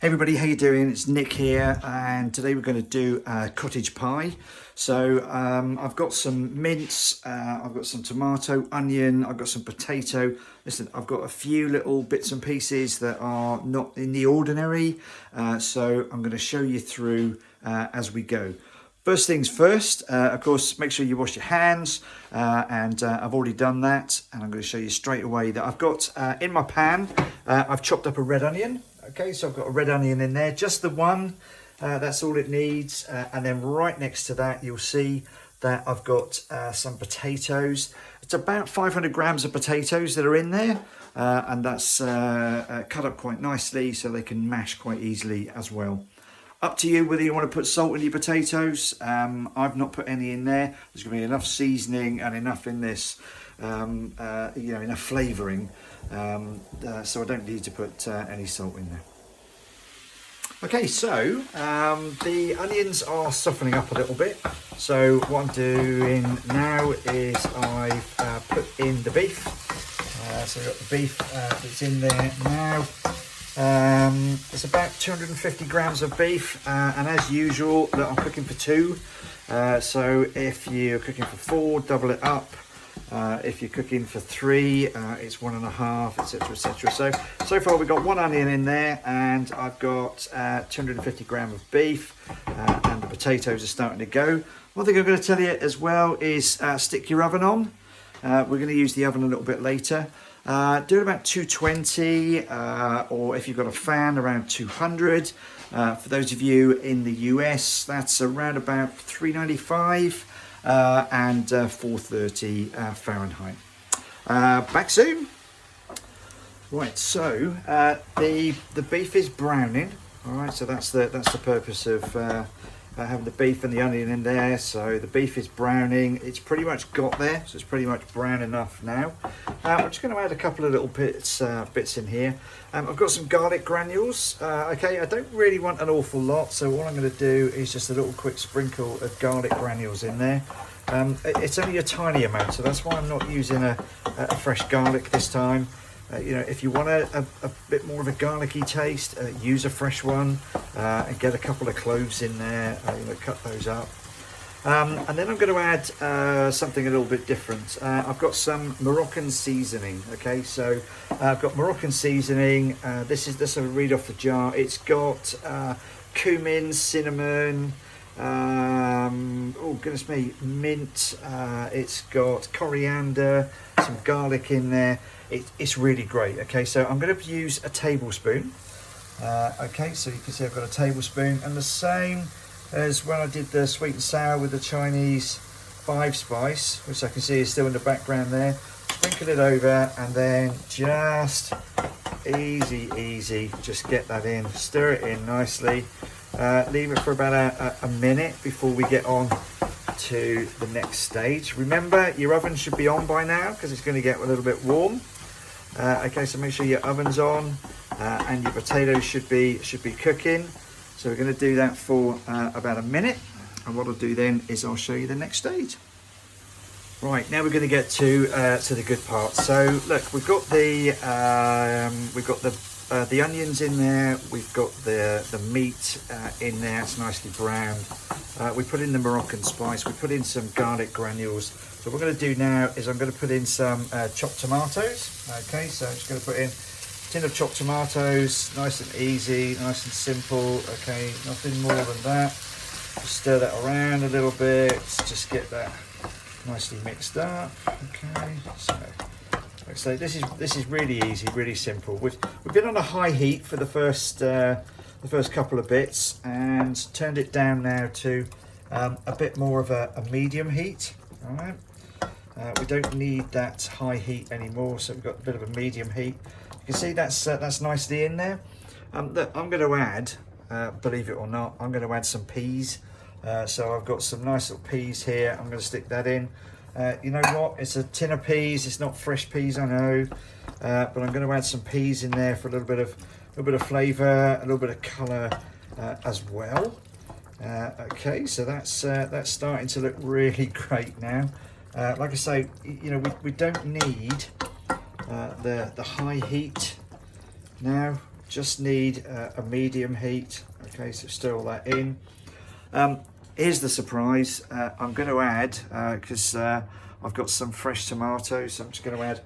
Everybody, how you doing? It's Nick here, and today we're going to do a cottage pie. So I've got some mince, I've got some tomato, onion, I've got some potato. Listen, I've got a few little bits and pieces that are not in the ordinary, so I'm going to show you through as we go. First things first, of course, make sure you wash your hands, and I've already done that, and I'm going to show you straight away that I've got in my pan, I've chopped up a red onion. Okay, so I've got a red onion in there, just the one, that's all it needs. And then right next to that, you'll see that I've got some potatoes. It's about 500 grams of potatoes that are in there, and that's cut up quite nicely so they can mash quite easily as well. Up to you whether you want to put salt in your potatoes. I've not put any in there. There's going to be enough seasoning and enough in this, enough flavouring, so I don't need to put any salt in there. Okay, so the onions are softening up a little bit. So what I'm doing now is I've put in the beef. So we've got the beef that's in there now. It's about 250 grams of beef, and as usual, look, I'm cooking for two. So if you're cooking for four, double it up. If you're cooking for three, it's 1.5, etc, etc. So far we've got one onion in there, and I've got 250 grams of beef, and the potatoes are starting to go. One thing I'm going to tell you as well is stick your oven on. We're going to use the oven a little bit later. Do it about 220, or if you've got a fan, around 200. For those of you in the US, that's around about 395. And 430 Fahrenheit. Back soon. Right, so the beef is browning. All right, so that's the purpose of having the beef and the onion in there. So the beef is browning. It's pretty much got there, so it's pretty much brown enough now. I'm just going to add a couple of little bits in here. I've got some garlic granules. Okay, I don't really want an awful lot, so what I'm going to do is just a little quick sprinkle of garlic granules in there. It's only a tiny amount, so that's why I'm not using a fresh garlic this time. If you want a bit more of a garlicky taste, use a fresh one, and get a couple of cloves in there. Cut those up. And then I'm going to add something a little bit different. I've got some Moroccan seasoning. Okay, so I've got Moroccan seasoning. This I'll read off the jar. It's got cumin, cinnamon, oh goodness me, mint. It's got coriander, some garlic in there. It's really great. Okay, so I'm going to use a tablespoon. Okay, so you can see I've got a tablespoon, and the same as when I did the sweet and sour with the Chinese 5 spice, which I can see is still in the background there. Sprinkle it over, and then just easy, just get that in, stir it in nicely. Leave it for about a minute before we get on to the next stage. Remember, your oven should be on by now because it's going to get a little bit warm. Okay, so make sure your oven's on, and your potatoes should be cooking. So we're going to do that for about a minute, and what I'll do then is I'll show you the next stage. Right, now we're going to get to the good part. So look, we've got the onions in there. We've got the meat in there. It's nicely browned. We put in the Moroccan spice. We put in some garlic granules. So what we're going to do now is I'm going to put in some chopped tomatoes. Okay, so I'm just going to put in a tin of chopped tomatoes. Nice and easy, nice and simple. Okay, nothing more than that. Just stir that around a little bit. Just get that nicely mixed up. Okay, so this is really easy, really simple. We've been on a high heat for the first couple of bits, and turned it down now to a bit more of a medium heat. All right, we don't need that high heat anymore, so we've got a bit of a medium heat. You can see that's nicely in there. Look, I'm going to add, believe it or not, I'm going to add some peas. So I've got some nice little peas here. I'm going to stick that in. You know what? It's a tin of peas. It's not fresh peas, I know, but I'm going to add some peas in there for a little bit of flavour, a little bit of colour as well. Okay, so that's starting to look really great now. Like I say, we don't need the high heat now just need a medium heat. Okay, so stir all that in. Here's the surprise. I'm going to add, because I've got some fresh tomatoes, so I'm just going to add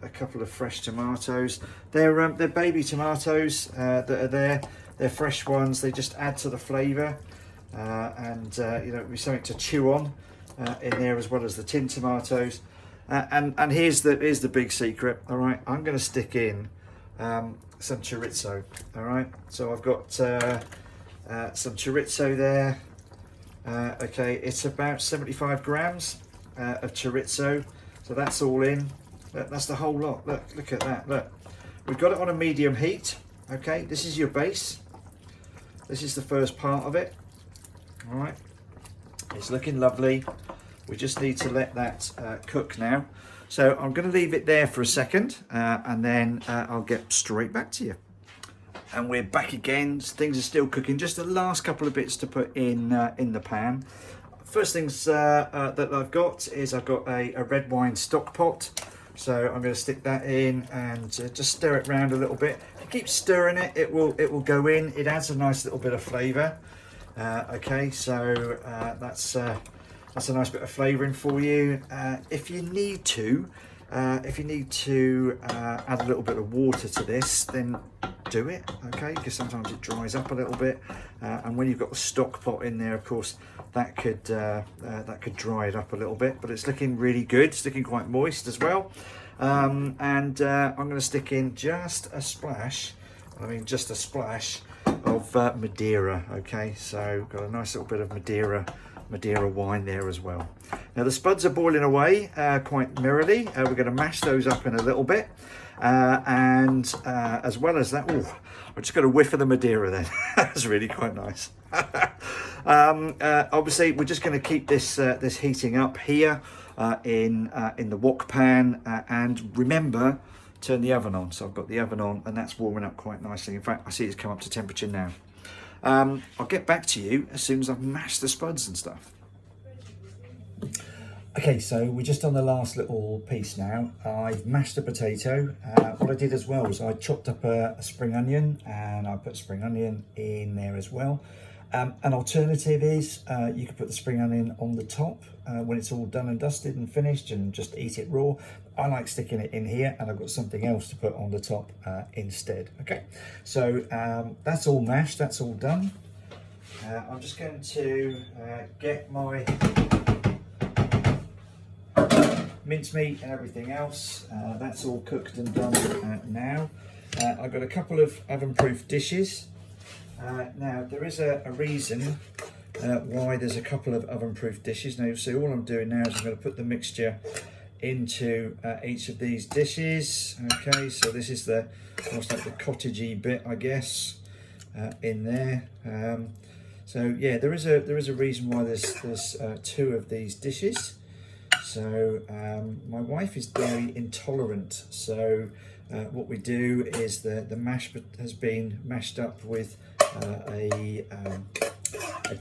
a couple of fresh tomatoes. They're baby tomatoes that are there. They're fresh ones. They just add to the flavour, and you know, it'll be something to chew on in there, as well as the tin tomatoes. And here's the big secret. All right, I'm going to stick in some chorizo. All right, so I've got some chorizo there. Okay, it's about 75 grams of chorizo, so that's all in. That's the whole lot. Look at that. Look, we've got it on a medium heat. Okay, this is your base. This is the first part of it. All right, it's looking lovely. We just need to let that cook now. So I'm going to leave it there for a second, and then I'll get straight back to you. And we're back again. Things are still cooking. Just the last couple of bits to put in the pan. First things that I've got is I've got a red wine stock pot. So I'm going to stick that in and just stir it around a little bit. If you keep stirring it, it will go in. It adds a nice little bit of flavour. Okay, so that's a nice bit of flavouring for you. If you need to add a little bit of water to this, then do it, okay, because sometimes it dries up a little bit, and when you've got the stock pot in there, of course, that could dry it up a little bit. But it's looking really good. It's looking quite moist as well. And I'm going to stick in just a splash of Madeira. Okay, so got a nice little bit of Madeira wine there as well. Now the spuds are boiling away quite merrily. We're going to mash those up in a little bit, and as well as that, I just got a whiff of the Madeira then. That's really quite nice. Obviously we're just going to keep this heating up here in the wok pan, and remember, turn the oven on. So I've got the oven on, and that's warming up quite nicely. In fact, I see it's come up to temperature now. I'll get back to you as soon as I've mashed the spuds and stuff. Okay, so we're just on the last little piece now. I've mashed the potato. What I did as well was I chopped up a spring onion, and I put spring onion in there as well. An alternative is you could put the spring onion on the top when it's all done and dusted and finished, and just eat it raw. I like sticking it in here, and I've got something else to put on the top instead. Okay, so that's all mashed, that's all done. I'm just going to get my mincemeat and everything else. That's all cooked and done now. I've got a couple of oven-proof dishes. Now there is a reason why there's a couple of oven-proof dishes. Now you'll see all I'm doing now is I'm going to put the mixture into each of these dishes. Okay, so this is almost like the cottagey bit, I guess, in there. So yeah, there is a reason why there's two of these dishes. So my wife is dairy intolerant, so what we do is the mash has been mashed up with a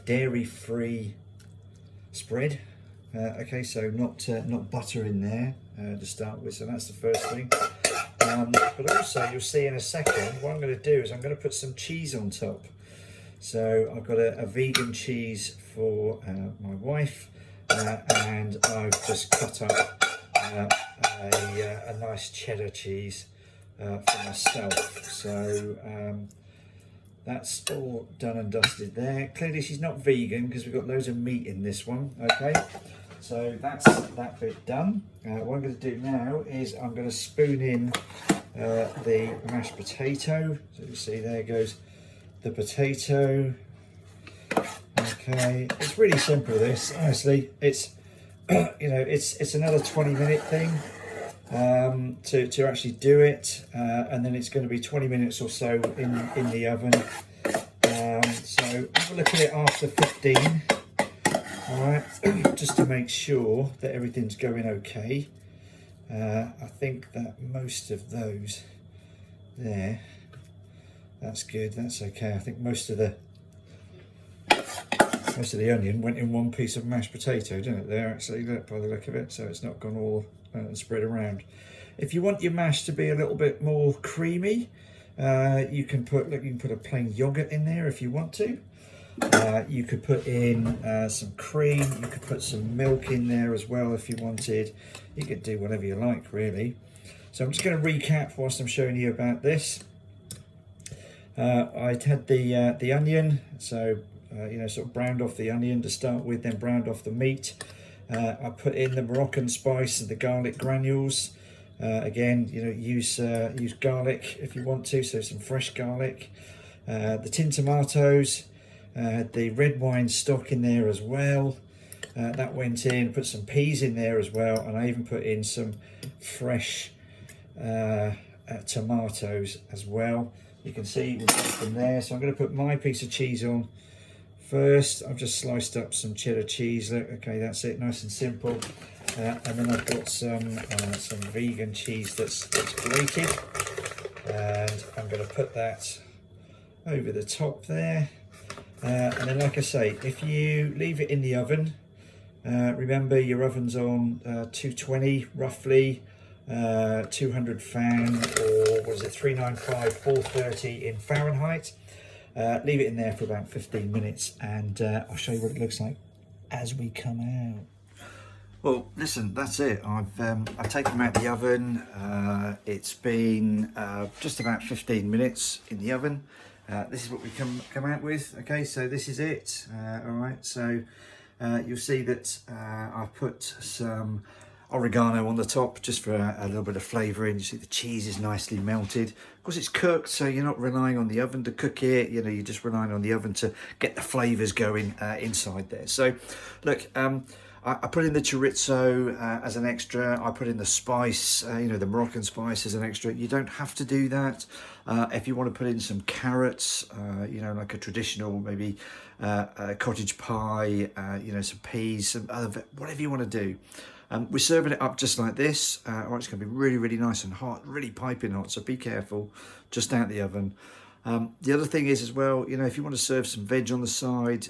dairy-free spread. Okay, so not butter in there to start with, so that's the first thing. But also you'll see in a second, what I'm going to do is I'm going to put some cheese on top. So I've got a vegan cheese for my wife, and I've just cut up a nice cheddar cheese for myself. So that's all done and dusted there. Clearly she's not vegan because we've got loads of meat in this one. Okay, so that's that bit done. What I'm going to do now is I'm going to spoon in the mashed potato. So you see there goes the potato. Okay, it's really simple this, honestly. It's it's another 20-minute thing to actually do it, and then it's going to be 20 minutes or so in the oven. So have a look at it after 15. All right, just to make sure that everything's going okay. I think that most of those there, that's good, that's okay. I think most of the onion went in one piece of mashed potato, didn't it there, actually, by the look of it, so it's not gone all spread around. If you want your mash to be a little bit more creamy, You can put, look, you can put a plain yogurt in there if you want to. You could put in some cream, you could put some milk in there as well if you wanted. You could do whatever you like, really. So I'm just going to recap whilst I'm showing you about this. I'd had the onion, so you know, sort of browned off the onion to start with, then browned off the meat. I put in the Moroccan spice and the garlic granules. Again, you know, use garlic if you want to, so some fresh garlic. The tin tomatoes. Had the red wine stock in there as well. That went in. Put some peas in there as well, and I even put in some fresh tomatoes as well. You can see we've got them there. So I'm going to put my piece of cheese on first. I've just sliced up some cheddar cheese. Look, okay, that's it, nice and simple. And then I've got some vegan cheese that's grated, and I'm going to put that over the top there. And then, like I say, if you leave it in the oven, remember your oven's on 220 roughly, 200 fan, or what is it, 395, 430 in Fahrenheit. Leave it in there for about 15 minutes, and I'll show you what it looks like as we come out. Well, listen, that's it. I've taken them out of the oven. It's been just about 15 minutes in the oven. This is what we come out with. Okay, so this is it. All right, so you'll see that I've put some oregano on the top just for a little bit of flavour in. You see the cheese is nicely melted. Of course, it's cooked, so you're not relying on the oven to cook it. You know, you're just relying on the oven to get the flavours going inside there. So, look. I put in the chorizo as an extra. I put in the spice, you know, the Moroccan spice as an extra. You don't have to do that. If you want to put in some carrots, you know, like a traditional maybe cottage pie, you know, some peas, some other, whatever you want to do. We're serving it up just like this. Or it's going to be really, really nice and hot, really piping hot. So be careful, just out the oven. The other thing is as well, you know, if you want to serve some veg on the side,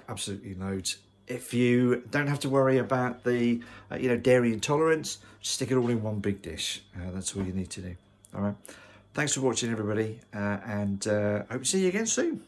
absolutely loads. If you don't have to worry about the you know, dairy intolerance, just stick it all in one big dish. That's all you need to do. All right. Thanks for watching, everybody, and hope to see you again soon.